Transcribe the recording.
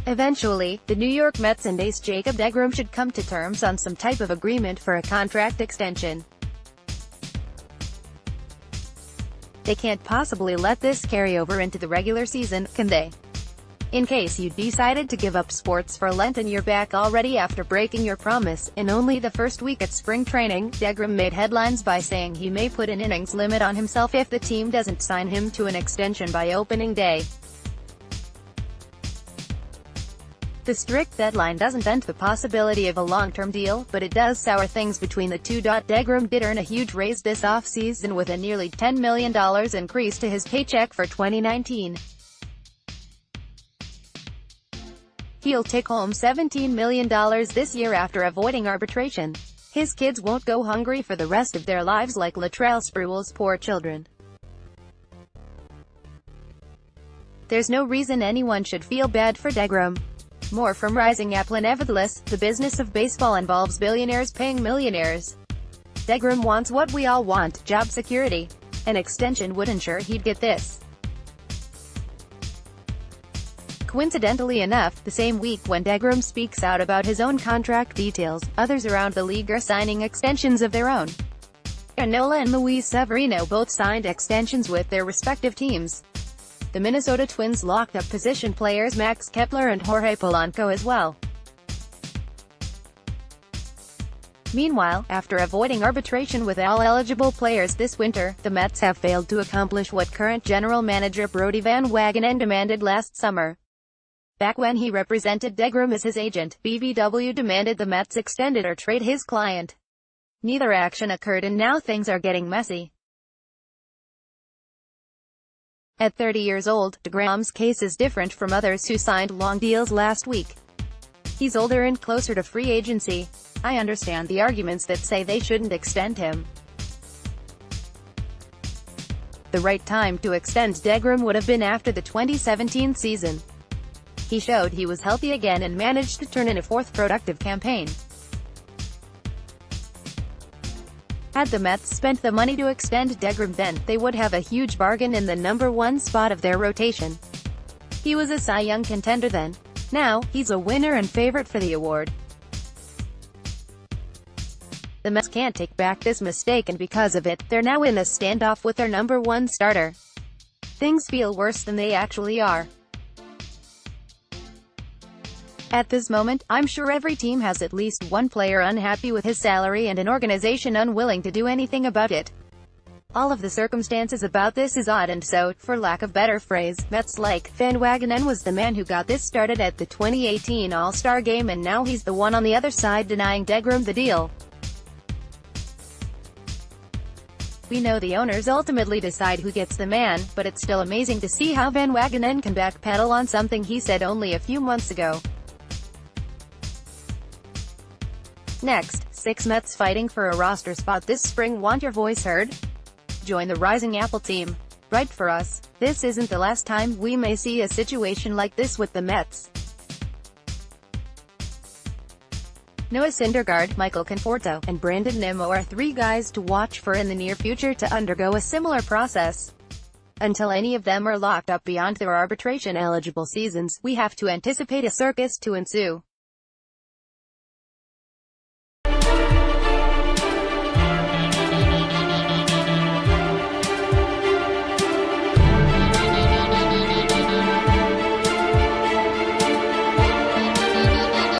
Eventually, the New York Mets and ace Jacob deGrom should come to terms on some type of agreement for a contract extension. They can't possibly let this carry over into the regular season, can they? In case you decided to give up sports for Lent and you're back already after breaking your promise, in only the first week at spring training, deGrom made headlines by saying he may put an innings limit on himself if the team doesn't sign him to an extension by opening day. The strict deadline doesn't end the possibility of a long-term deal, but it does sour things between the two. deGrom did earn a huge raise this offseason with a nearly $10 million increase to his paycheck for 2019. He'll take home $17 million this year after avoiding arbitration. His kids won't go hungry for the rest of their lives like Latrell Sprewell's poor children. There's no reason anyone should feel bad for deGrom. More from Rising Apple. Nevertheless, the business of baseball involves billionaires paying millionaires. deGrom wants what we all want, job security. An extension would ensure he'd get this. Coincidentally enough, the same week when deGrom speaks out about his own contract details, others around the league are signing extensions of their own. Nola and Luis Severino both signed extensions with their respective teams. The Minnesota Twins locked up position players Max Kepler and Jorge Polanco as well. Meanwhile, after avoiding arbitration with all eligible players this winter, the Mets have failed to accomplish what current general manager Brodie Van Wagenen demanded last summer. Back when he represented deGrom as his agent, BVW demanded the Mets extend it or trade his client. Neither action occurred and now things are getting messy. At 30 years old, deGrom's case is different from others who signed long deals last week. He's older and closer to free agency. I understand the arguments that say they shouldn't extend him. The right time to extend deGrom would have been after the 2017 season. He showed he was healthy again and managed to turn in a fourth productive campaign. Had the Mets spent the money to extend deGrom then, they would have a huge bargain in the number one spot of their rotation. He was a Cy Young contender then. Now, he's a winner and favorite for the award. The Mets can't take back this mistake and because of it, they're now in a standoff with their number one starter. Things feel worse than they actually are. At this moment, I'm sure every team has at least one player unhappy with his salary and an organization unwilling to do anything about it. All of the circumstances about this is odd and so, for lack of better phrase, Mets like Van Wagenen was the man who got this started at the 2018 All-Star Game and now he's the one on the other side denying deGrom the deal. We know the owners ultimately decide who gets the man, but it's still amazing to see how Van Wagenen can backpedal on something he said only a few months ago. Next, 6 Mets fighting for a roster spot this spring want your voice heard? Join the Rising Apple team. Write for us. This isn't the last time we may see a situation like this with the Mets. Noah Syndergaard, Michael Conforto, and Brandon Nimmo are 3 guys to watch for in the near future to undergo a similar process. Until any of them are locked up beyond their arbitration-eligible seasons, we have to anticipate a circus to ensue.